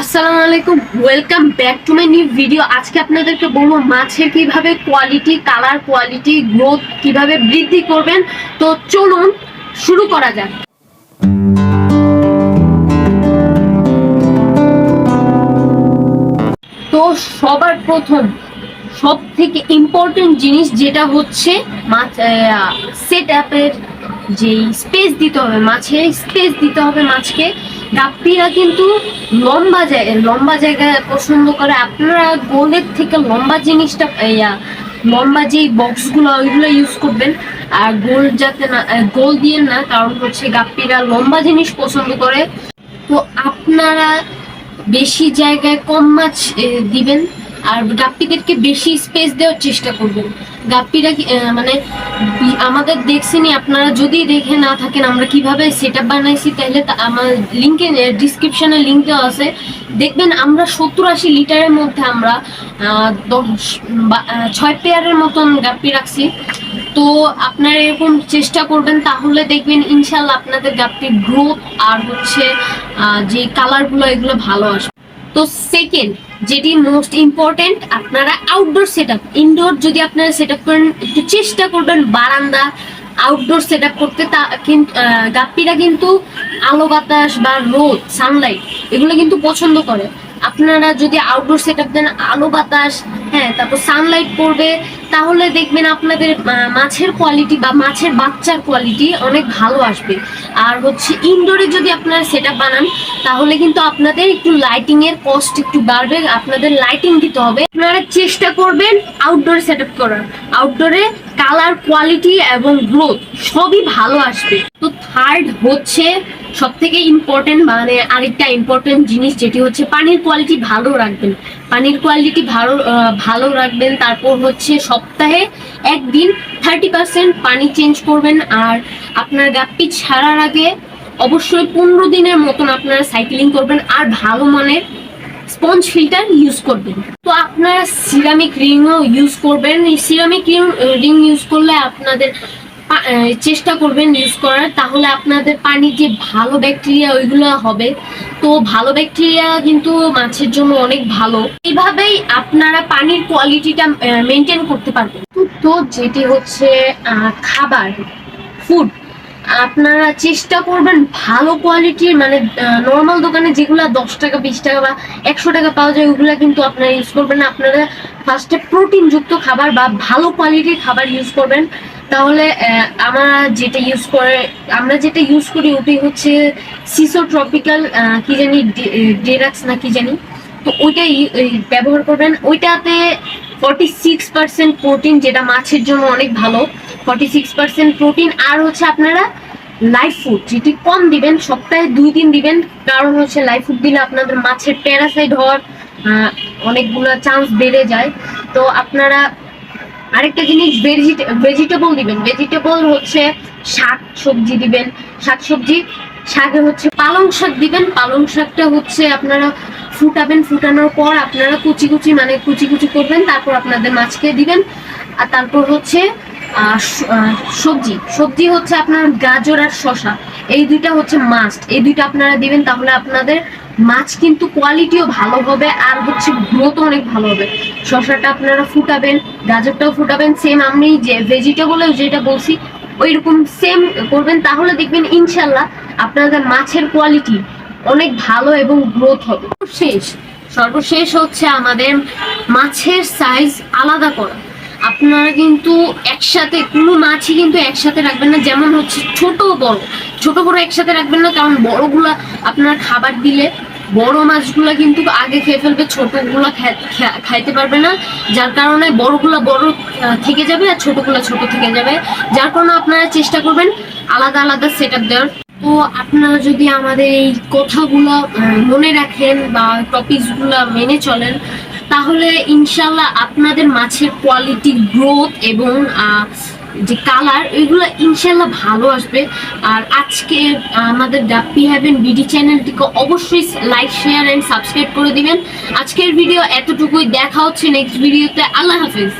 আসসালামু আলাইকুম, welcome back to my new video. আজকে আপনাদেরকে বলবো মাছের কিভাবে কোয়ালিটি, কালার, কোয়ালিটি, গ্রোথ কিভাবে বৃদ্ধি করবেন। তো চলুন শুরু করা যাক। তো সবার প্রথম সব থেকে ইম্পর্টেন্ট জিনিস যেটা হচ্ছে মাছ সেট আপের যে স্পেস দিতে হবে, মাছের স্পেস দিতে হবে মাছকে। গাপ্পিরা কিন্তু লম্বা জায়গায় পছন্দ করে। আপনারা গোলের থেকে লম্বা জিনিসটা লম্বা যেই বক্সগুলো ওইগুলো ইউজ করবেন। আর গোল যাতে না, গোল দিয়ে না, কারণ হচ্ছে গাপ্পিরা লম্বা জিনিস পছন্দ করে। তো আপনারা বেশি জায়গায় কম মাছ দিবেন, আর গাপ্পিদেরকে বেশি স্পেস দেওয়ার চেষ্টা করবেন। গাপ্পিরা মানে আমাদের দেখছেনই, আপনারা যদি দেখে না থাকেন আমরা কিভাবে সেট আপ বানাইছি, তাহলে আমার লিঙ্কে ডিসক্রিপশনে লিঙ্ক দেওয়া আছে, দেখবেন আমরা 70-80 লিটারের মধ্যে আমরা 6 পেয়ারের মতন গাপ্পি রাখছি। তো আপনারা এরকম চেষ্টা করবেন, তাহলে দেখবেন ইনশাল্লাহ আপনাদের গাপ্পির গ্রোথ আর হচ্ছে যে কালারগুলো এগুলো ভালো আসবে। তো সেকেন্ড যেটি মোস্ট ইম্পর্টেন্ট, আপনারা আউটডোর সেট আপ। ইনডোর যদি আপনারা সেট আপ করেন, একটু চেষ্টা করবেন বারান্দা আউটডোর সেট আপ করতে। তা কিন্তু গাপ্পিরা কিন্তু আলো বাতাস বা রোদ, সানলাইট এগুলো কিন্তু পছন্দ করে। আপনারা যদি আউটডোর সেট আপ দেন, আলো বাতাস, হ্যাঁ, তারপর সানলাইট পড়বে, তাহলে দেখবেন আপনাদের মাছের কোয়ালিটি বা মাছের বাচ্চার কোয়ালিটি অনেক ভালো আসবে। আর হচ্ছে ইনডোরে যদি আপনারা সেট আপ বানান, তাহলে কিন্তু আপনাদের একটু লাইটিং এর কস্ট একটু বাড়বে, আপনাদের লাইটিং দিতে হবে। আপনারা চেষ্টা করবেন আউটডোরে সেট আপ করার। আউটডোরে কালার, কোয়ালিটি এবং গ্রোথ সবই ভালো আসবে। তো থার্ড হচ্ছে সব থেকে ইম্পর্টেন্ট, মানে আরেকটা ইম্পর্টেন্ট জিনিস, যেটি হচ্ছে পানির কোয়ালিটি ভালো রাখবেন। পানির কোয়ালিটি ভালো রাখবেন। তারপর হচ্ছে সপ্তাহে একদিন 30% পানি চেঞ্জ করবেন। আর আপনার গাপ্পি ছাড়ার আগে অবশ্যই 15 দিনের মতন আপনারা সাইক্লিং করবেন, আর ভালো মানের স্পঞ্জ ফিল্টার ইউজ করবেন। তো আপনারা সিরামিক রিংও ইউজ করবেন। সিরামিক রিং ইউজ করলে আপনাদের চেষ্টা করবেন ইউজ করার, তাহলে আপনাদের পানি যে ভালো ব্যাকটেরিয়া ওইগুলো হবে। তো ভালো ব্যাকটেরিয়া কিন্তু মাছের জন্য অনেক ভালো। এইভাবেই আপনারা পানির কোয়ালিটিটা মেনটেন করতে পারবেন। তো যেটি হচ্ছে খাবার, ফুড, আপনারা চেষ্টা করবেন ভালো কোয়ালিটির, মানে নর্মাল দোকানে যেগুলো 10 টাকা, 20 টাকা বা 100 টাকা পাওয়া যায় ওগুলা কিন্তু আপনারা ইউজ করবেন না। আপনারা ফার্স্টে প্রোটিন যুক্ত খাবার বা ভালো কোয়ালিটির খাবার ইউজ করবেন। তাহলে আমরা যেটা ইউজ করি ওটাই হচ্ছে সিসো ট্রপিক্যাল, কি জানি ডেরাক্স না কি জানি, তো ওইটাই ব্যবহার করবেন। ওইটাতে 46% প্রোটিন, যেটা মাছের জন্য অনেক ভালো। 46% প্রোটিন। আর হচ্ছে আপনারা লাইভ ফুড যেটি কম দিবেন, সপ্তাহে 2 দিন দিবেন, কারণ হচ্ছে লাইভ ফুড দিলে আপনাদের মাছের প্যারাসাইট হওয়ার অনেকগুলো চান্স বেড়ে যায়। তো আপনারা আরেকটা জিনিস, ভেজিটেবল দিবেন। ভেজিটেবল হচ্ছে শাক সবজি দিবেন। শাকে হচ্ছে পালং শাক দিবেন। পালং শাকটা হচ্ছে আপনারা ফুটাবেন, ফুটানোর পর আপনারা কুচি কুচি করবেন, তারপর আপনাদের মাছকে দিবেন। আর তারপর হচ্ছে সবজি হচ্ছে আপনার গাজর আর শসা, এই দুইটা হচ্ছে মাস্ট। এই দুইটা আপনারা দিবেন, তাহলে আপনাদের মাছ কিন্তু কোয়ালিটিও ভালো হবে, আর হচ্ছে গ্রোথ অনেক ভালো হবে। শসাটা আপনারা ফুটাবেন, গাজরটাও ফুটাবেন, সেম আমি যে ভেজিটেবলে যেটা বলছি ওইরকম সেম করবেন, তাহলে দেখবেন ইনশাল্লাহ আপনাদের মাছের কোয়ালিটি অনেক ভালো এবং গ্রোথ হবে। সর্বশেষ হচ্ছে আমাদের মাছের সাইজ আলাদা করা। আপনারা কিন্তু একসাথে কোনো মাছই কিন্তু একসাথে রাখবেন না, যেমন হচ্ছে ছোট বড় একসাথে রাখবেন না, কারণ বড়গুলা আপনার খাবার দিলে বড় মাছগুলা কিন্তু আগে খেয়ে ফেলবে, ছোটগুলা খাইতে পারবে না, যার কারণে বড়গুলা বড় থেকে যাবে আর ছোটগুলা ছোট থেকে যাবে। যার কারণে আপনারা চেষ্টা করবেন আলাদা আলাদা সেট আপ দেওয়ার। তো আপনারা যদি আমাদের এই কথাগুলো মনে রাখেন বা টপিকসগুলো মেনে চলেন, তাহলে ইনশাল্লাহ আপনাদের মাছের কোয়ালিটি, গ্রোথ এবং যে কালার এগুলো ইনশাল্লাহ ভালো আসবে। আর আজকে আমাদের গাপ্পি হ্যাভেন বিডি চ্যানেলটিকে অবশ্যই লাইক, শেয়ার এন্ড সাবস্ক্রাইব করে দিবেন। আজকের ভিডিও এতটুকুই, দেখা হচ্ছে নেক্সট ভিডিওতে। আল্লাহ হাফেজ।